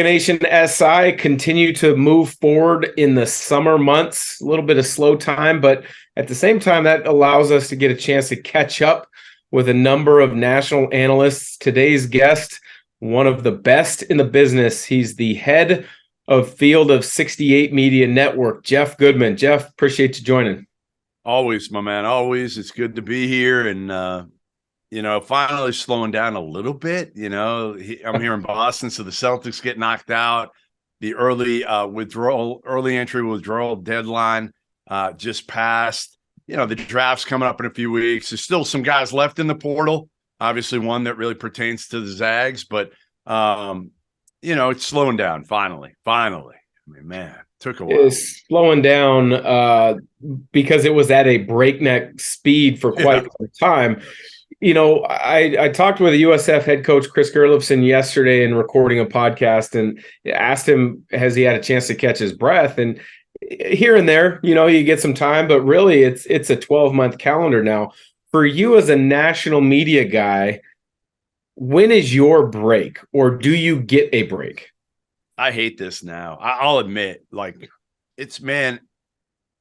Nation SI continue to move forward in the summer months, a little bit of slow time, but at the same time, that allows us to get a chance to catch up with a number of national analysts. Today's guest, one of the best in the business. He's the head of Field of 68 Media Network, Jeff Goodman. Jeff, appreciate you joining. Always, my man. Always. It's good to be here. And, finally slowing down a little bit. I'm here in Boston, so the Celtics get knocked out. The early entry withdrawal deadline just passed. The draft's coming up in a few weeks. There's still some guys left in the portal. Obviously, one that really pertains to the Zags, but it's slowing down. Finally. I mean, man, took a while. It's slowing down because it was at a breakneck speed for quite some time. I talked with a USF head coach, Chris Gerlofson, yesterday in recording a podcast and asked him, has he had a chance to catch his breath? And here and there, you get some time, but really it's a 12-month calendar now. For you as a national media guy, when is your break, or do you get a break? I hate this now. I'll admit, it's, man,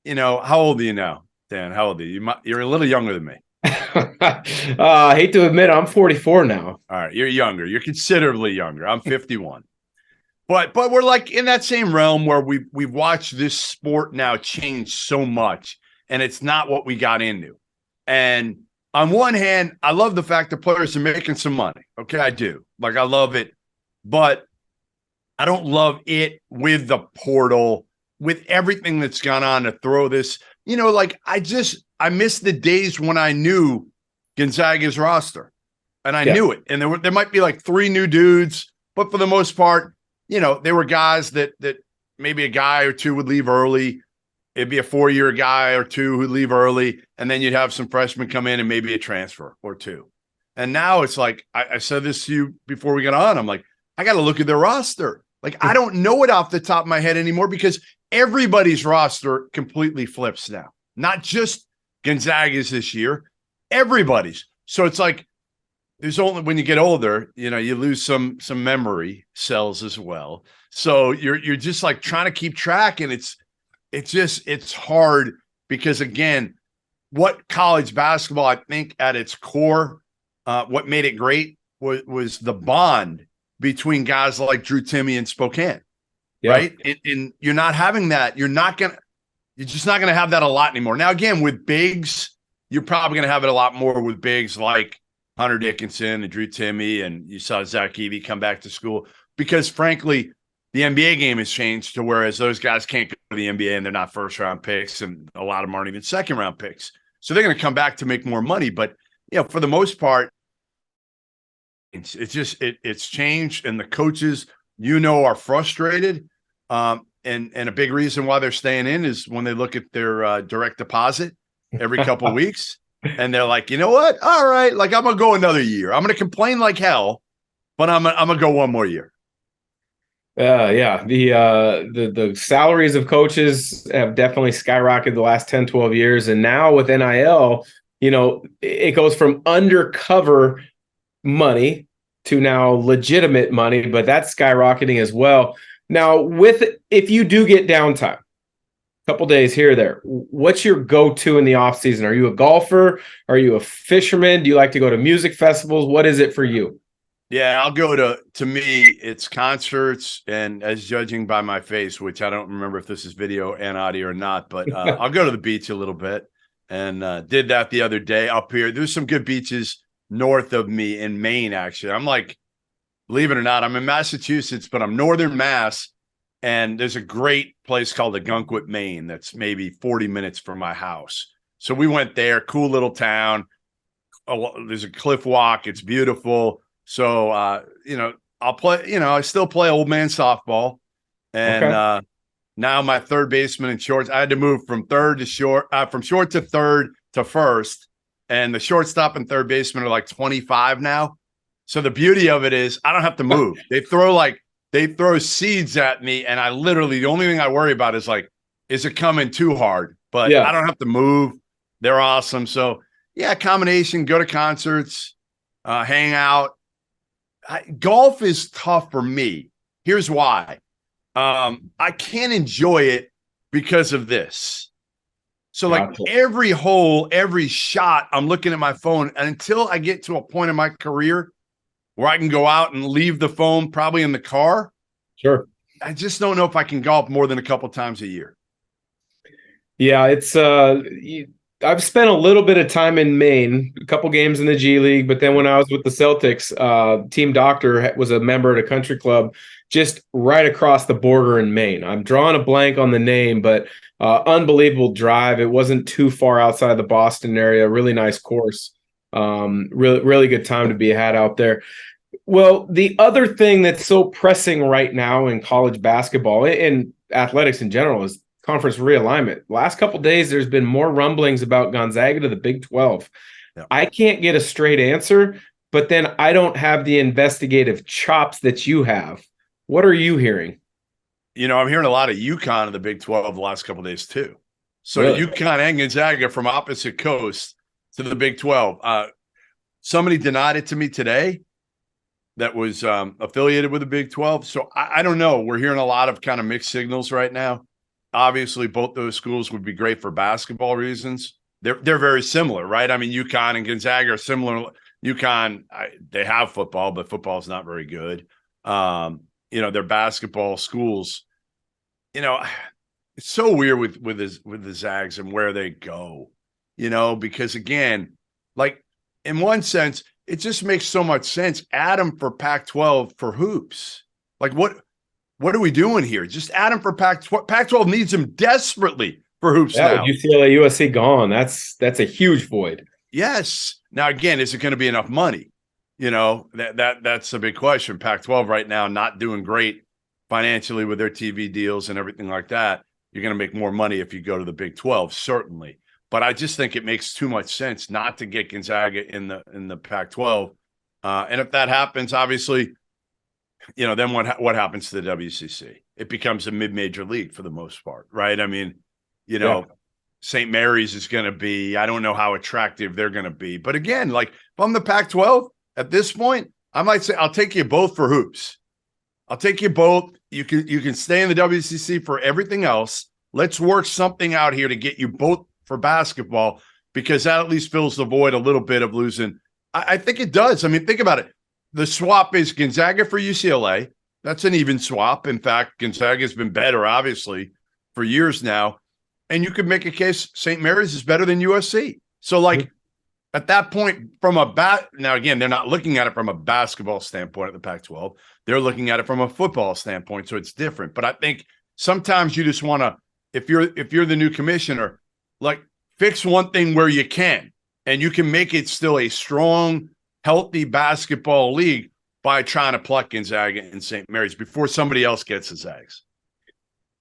how old are you now, Dan? How old are you? You're a little younger than me. I hate to admit, I'm 44 now. All right, you're younger. You're considerably younger. I'm 51. But we're like in that same realm where we've watched this sport now change so much, and it's not what we got into. And on one hand, I love the fact that players are making some money. Okay, I do. I love it. But I don't love it with the portal, with everything that's gone on to throw this. I miss the days when I knew Gonzaga's roster, and I knew it. And there might be like three new dudes, but for the most part, they were guys that maybe a guy or two would leave early. It'd be a 4-year guy or two who'd leave early, and then you'd have some freshmen come in and maybe a transfer or two. And now it's like, I said this to you before we got on, I'm like, I got to look at their roster. I don't know it off the top of my head anymore because everybody's roster completely flips now. Not just Gonzaga's this year, everybody's. So it's like there's only, when you get older, you lose some memory cells as well. So you're just like trying to keep track, and it's hard because, again, what college basketball, I think at its core, what made it great was the bond between guys like Drew Timme and Spokane, right? And you're not having that. You're just not going to have that a lot anymore. Now, again, with bigs, you're probably going to have it a lot more with bigs like Hunter Dickinson and Drew Timme, and you saw Zach Edey come back to school because, frankly, the NBA game has changed to whereas those guys can't go to the NBA and they're not first-round picks, and a lot of them aren't even second-round picks. So they're going to come back to make more money. But, for the most part, it's changed, and the coaches, are frustrated. And a big reason why they're staying in is when they look at their direct deposit every couple of weeks, and they're like, you know what? All right, I'm gonna go another year. I'm gonna complain like hell, but I'm gonna go one more year. The salaries of coaches have definitely skyrocketed the last 10, 12 years, and now with NIL, it goes from undercover money to now legitimate money, but that's skyrocketing as well. Now, if you do get downtime, a couple days here or there, what's your go-to in the off season? Are you a golfer? Are you a fisherman? Do you like to go to music festivals? What is it for you? Yeah, I'll go to me, it's concerts, and as judging by my face, which I don't remember if this is video and audio or not, but I'll go to the beach a little bit, and did that the other day up here. There's some good beaches north of me in Maine, actually. I'm like, believe it or not, I'm in Massachusetts, but I'm northern Mass, and there's a great place called Ogunquit, Maine, that's maybe 40 minutes from my house. So we went there, cool little town. There's a cliff walk. It's beautiful. So, I'll play, I still play old man softball. And now my third baseman in shorts, I had to move from from short to third to first. And the shortstop and third baseman are like 25 now. So the beauty of it is I don't have to move. They throw seeds at me, and I literally, the only thing I worry about is is it coming too hard? But I don't have to move. They're awesome. So combination, go to concerts, hang out. Golf is tough for me Here's why. I can't enjoy it because of this. So like every hole, every shot, I'm looking at my phone, and until I get to a point in my career where I can go out and leave the phone probably in the car. Sure. I just don't know if I can golf more than a couple times a year. Yeah, it's I've spent a little bit of time in Maine, a couple games in the G League, but then when I was with the Celtics, Team Doctor was a member at a country club just right across the border in Maine. I'm drawing a blank on the name, but unbelievable drive. It wasn't too far outside the Boston area. Really nice course. Really good time to be had out there. Well, the other thing that's so pressing right now in college basketball and athletics in general is conference realignment. Last couple of days, there's been more rumblings about Gonzaga to the Big 12. Yep. I can't get a straight answer, but then I don't have the investigative chops that you have. What are you hearing? You know, I'm hearing a lot of UConn in the Big 12 the last couple of days too. So Really? UConn and Gonzaga from opposite coast to the Big 12. Somebody denied it to me today that was affiliated with the Big 12. So I don't know. We're hearing a lot of kind of mixed signals right now. Obviously, both those schools would be great for basketball reasons. They're very similar, right? I mean, UConn and Gonzaga are similar. UConn, they have football, but football is not very good. You know, they're basketball schools. You know, it's so weird with the Zags and where they go. You know, because again, like in one sense, it just makes so much sense. Add them for Pac-12 for hoops. Like what are we doing here? Just add them for Pac-12. Pac-12 needs them desperately for hoops now. UCLA, USC gone. That's a huge void. Yes. Now, again, is it going to be enough money? You know, that's a big question. Pac-12 right now not doing great financially with their TV deals and everything like that. You're going to make more money if you go to the Big 12, certainly. But I just think it makes too much sense not to get Gonzaga in the Pac-12. And if that happens, obviously, you know, then what happens to the WCC? It becomes a mid-major league for the most part, right? I mean, you know, St. Mary's is going to be, I don't know how attractive they're going to be. But again, like if I'm the Pac-12 at this point, I might say, I'll take you both for hoops. I'll take you both. You can stay in the WCC for everything else. Let's work something out here to get you both for basketball, because that at least fills the void a little bit of losing. I think it does. I mean, think about it. The swap is Gonzaga for UCLA. That's an even swap. In fact, Gonzaga has been better, obviously, for years now. And you could make a case St. Mary's is better than USC. So, like, at that point, from now, again, they're not looking at it from a basketball standpoint at the Pac-12. They're looking at it from a football standpoint, so it's different. But I think sometimes you just want to, if you're the new commissioner, like, fix one thing where you can, and you can make it still a strong, healthy basketball league by trying to pluck Gonzaga and St. Mary's before somebody else gets the Zags.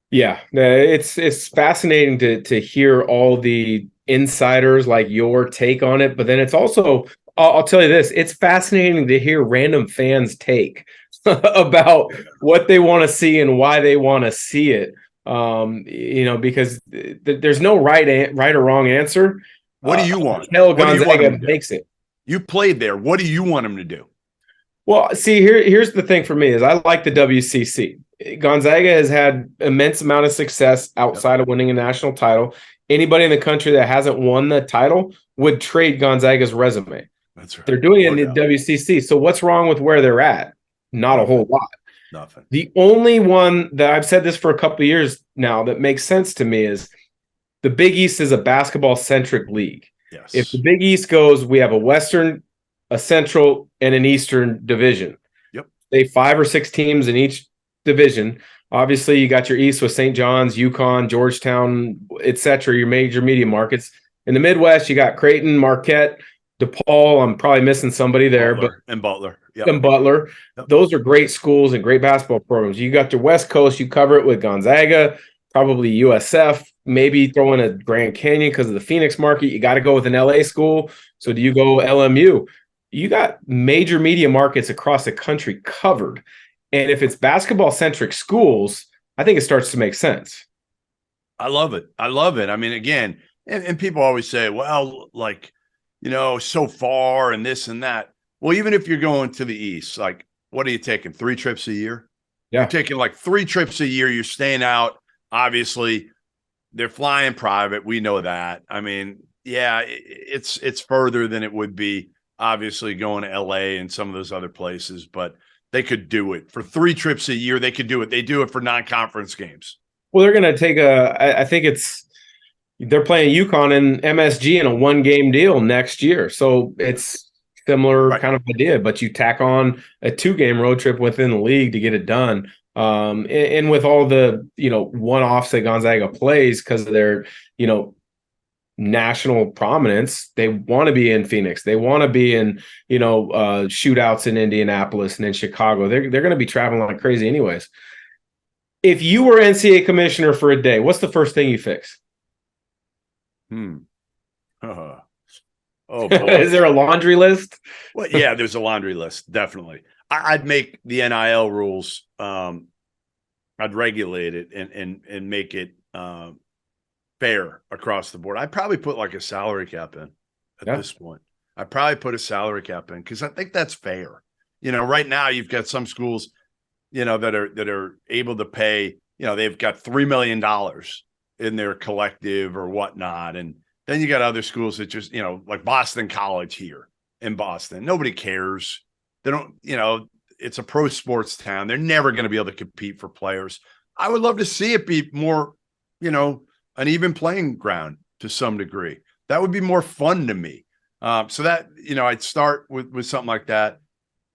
Yeah, it's fascinating to hear all the insiders, like your take on it, but then it's also, I'll tell you this, it's fascinating to hear random fans' take about what they want to see and why they want to see it. You know, because there's no right or wrong answer. What do you want? Gonzaga makes it. You played there. What do you want him to do? Well, see, here's the thing for me is I like the WCC. Gonzaga has had immense amount of success outside of winning a national title. Anybody in the country that hasn't won the title would trade Gonzaga's resume. That's right. They're doing it in the WCC. So what's wrong with where they're at? Not a whole lot. Nothing. The only one that I've said this for a couple of years now that makes sense to me is the Big East is a basketball-centric league. Yes. If the Big East goes, we have a Western, a Central, and an Eastern division. Yep. They 5 or 6 teams in each division. Obviously, you got your East with St. John's, UConn, Georgetown, etc., your major media markets. In the Midwest, you got Creighton, Marquette, DePaul. I'm probably missing somebody there. Butler. Yep. And Butler. Yep. Those are great schools and great basketball programs. You got your West Coast, you cover it with Gonzaga, probably USF, maybe throw in a Grand Canyon because of the Phoenix market. You got to go with an LA school. So do you go LMU? You got major media markets across the country covered. And if it's basketball-centric schools, I think it starts to make sense. I love it. I mean, again, and people always say, well, like, you know, so far and this and that. Well, even if you're going to the East, like, what are you taking? 3 trips a year? You're taking like 3 trips a year. You're staying out. Obviously, they're flying private. We know that. I mean, yeah, it's further than it would be, obviously, going to LA and some of those other places, but they could do it. For 3 trips a year, they could do it. They do it for non-conference games. Well, they're going to take I think they're playing UConn and MSG in a 1-game deal next year. So it's similar kind of idea, but you tack on a 2-game road trip within the league to get it done. And with all the, one-offs that Gonzaga plays because of their, national prominence, they want to be in Phoenix. They want to be in, shootouts in Indianapolis and in Chicago. They're going to be traveling like crazy anyways. If you were NCAA commissioner for a day, what's the first thing you fix? Oh, boy. Is there a laundry list? Well, yeah, there's a laundry list, definitely. I'd make the NIL rules. I'd regulate it and make it fair across the board. I'd probably put like a salary cap in at this point. I'd probably put a salary cap in because I think that's fair. Right now you've got some schools, that are able to pay. They've got $3 million in their collective or whatnot, and then you got other schools that just, like Boston College here in Boston. Nobody cares. They don't, it's a pro sports town. They're never going to be able to compete for players. I would love to see it be more, an even playing ground to some degree. That would be more fun to me. So that, I'd start with something like that.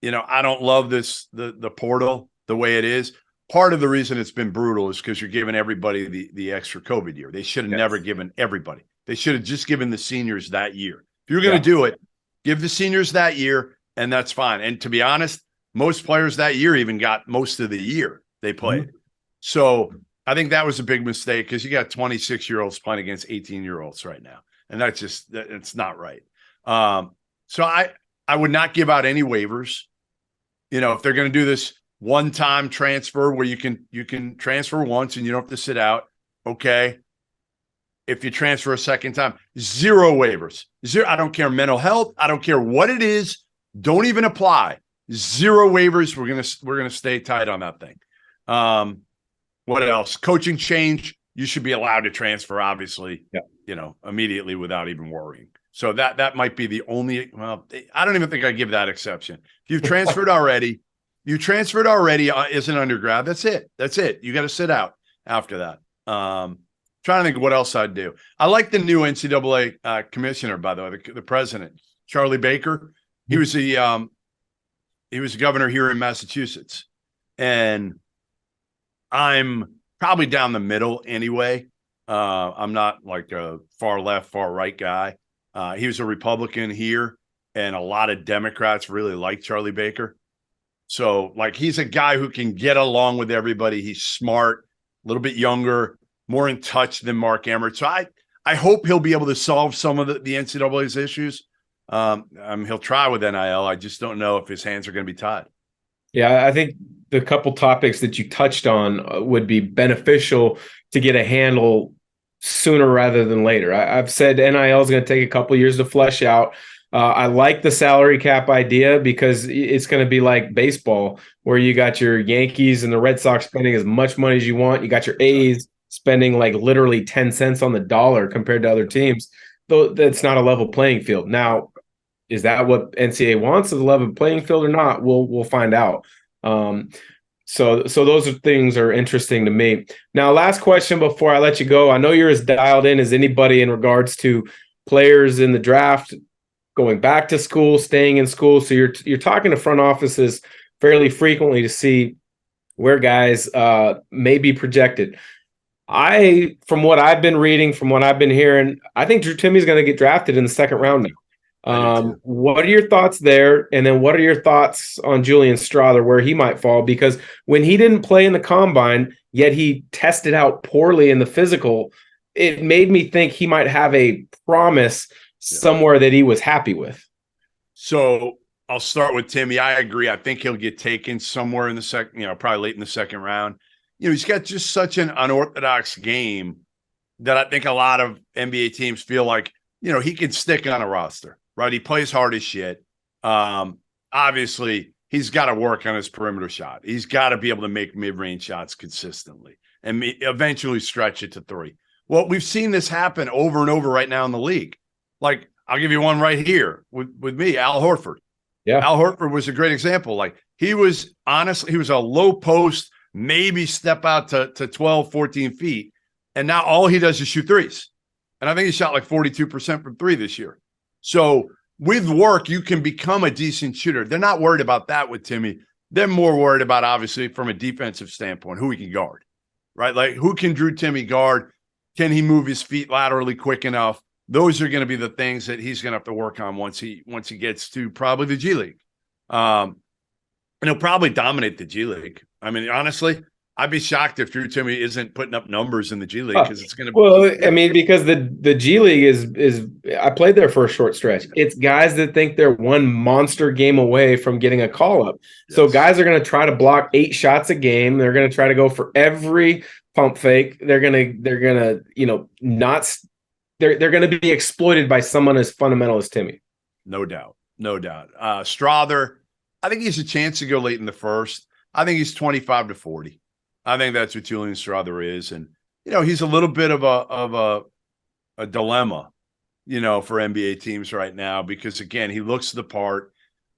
I don't love the portal the way it is. Part of the reason it's been brutal is because you're giving everybody the extra COVID year. They should have never given everybody. They should have just given the seniors that year. If you're going to do it, give the seniors that year, and that's fine. And to be honest, most players that year even got most of the year they played. Mm-hmm. So I think that was a big mistake because you got 26-year-olds playing against 18-year-olds right now. And it's not right. So I would not give out any waivers. If they're going to do this one-time transfer where you can transfer once and you don't have to sit out, okay. If you transfer a second time, 0 waivers. 0. I don't care mental health. I don't care what it is. Don't even apply. 0 waivers. We're gonna stay tight on that thing. What else? Coaching change. You should be allowed to transfer, obviously. Immediately without even worrying. So that might be the only. Well, I don't even think I give that exception. If you've transferred already, as an undergrad. That's it. You got to sit out after that. Trying to think of what else I'd do. I like the new NCAA commissioner, by the way, the president, Charlie Baker. He was the governor here in Massachusetts, and I'm probably down the middle anyway. I'm not like a far left, far right guy. He was a Republican here, and a lot of Democrats really like Charlie Baker. So, like, he's a guy who can get along with everybody. He's smart, a little bit younger, more in touch than Mark Emmert. So I hope he'll be able to solve some of the NCAA's issues. He'll try with NIL. I just don't know if his hands are going to be tied. Yeah, I think the couple topics that you touched on would be beneficial to get a handle sooner rather than later. I've said NIL is going to take a couple years to flesh out. I like the salary cap idea because it's going to be like baseball, where you got your Yankees and the Red Sox spending as much money as you want. You got your A's spending like literally 10 cents on the dollar compared to other teams. Though that's not a level playing field. Now, is that what NCAA wants, is a level playing field or not? We'll find out. So those things are interesting to me. Now, last question before I let you go. I know you're as dialed in as anybody in regards to players in the draft, going back to school, staying in school. So you're talking to front offices fairly frequently to see where guys may be projected. From what I've been reading, from what I've been hearing, I think Drew Timme is going to get drafted in the second round now. What are your thoughts there? And then what are your thoughts on Julian Strawther, where he might fall? Because when he didn't play in the combine, yet he tested out poorly in the physical, it made me think he might have a promise somewhere that he was happy with. So I'll start with Timme. I agree. I think he'll get taken somewhere in the second, probably late in the second round. He's got just such an unorthodox game that I think a lot of NBA teams feel like, he can stick on a roster, right? He plays hard as shit. Obviously, he's got to work on his perimeter shot. He's got to be able to make mid-range shots consistently and eventually stretch it to three. Well, we've seen this happen over and over right now in the league. Like, I'll give you one right here with me, Al Horford. Yeah. Al Horford was a great example. Like, he was a low post, maybe step out to 12, 14 feet. And now all he does is shoot threes. And I think he shot like 42% from three this year. So with work, you can become a decent shooter. They're not worried about that with Timme. They're more worried about, obviously, from a defensive standpoint, who he can guard, right? Like, who can Drew Timme guard? Can he move his feet laterally quick enough? Those are going to be the things that he's going to have to work on once he gets to probably the G League. And he'll probably dominate the G League. I mean, honestly, I'd be shocked if Drew Timme isn't putting up numbers in the G League, because it's going to. Well, I mean, because the G League is I played there for a short stretch. It's guys that think they're one monster game away from getting a call up. Yes. So guys are going to try to block 8 shots a game. They're going to try to go for every pump fake. They're going to they're going to be exploited by someone as fundamental as Timme. No doubt. Strawther, I think he's a chance to go late in the first. I think he's 25 to 40. I think that's what Julian Strawther is. And, he's a little bit of a dilemma, for NBA teams right now, because, again, he looks the part.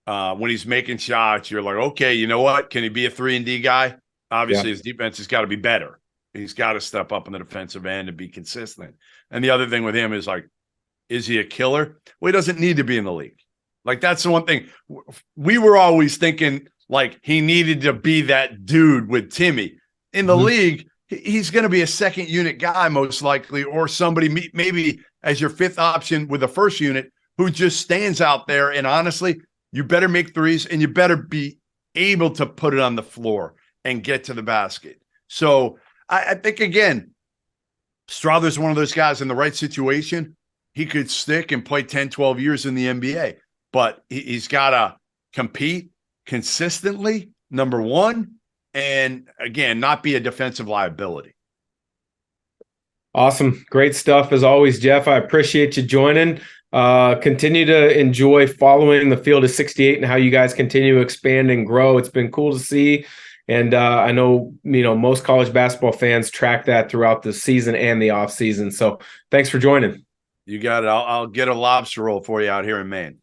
When he's making shots, you're like, okay, you know what? Can he be a 3-and-D guy? Obviously, his defense has got to be better. He's got to step up in the defensive end and be consistent. And the other thing with him is, like, is he a killer? Well, he doesn't need to be in the league. Like, that's the one thing. We were always thinking, like, he needed to be that dude with Timme. In the league, he's going to be a second unit guy, most likely, or somebody maybe as your 5th option with a first unit who just stands out there. And honestly, you better make threes and you better be able to put it on the floor and get to the basket. So I think, again, Strawther's one of those guys in the right situation. He could stick and play 10, 12 years in the NBA, but he's got to compete consistently, number one, and, again, not be a defensive liability. Awesome. Great stuff as always, Jeff. I appreciate you joining. Continue to enjoy following the Field of 68 and how you guys continue to expand and grow. It's been cool to see. And I know, most college basketball fans track that throughout the season and the off season. So thanks for joining. You got it. I'll get a lobster roll for you out here in Maine.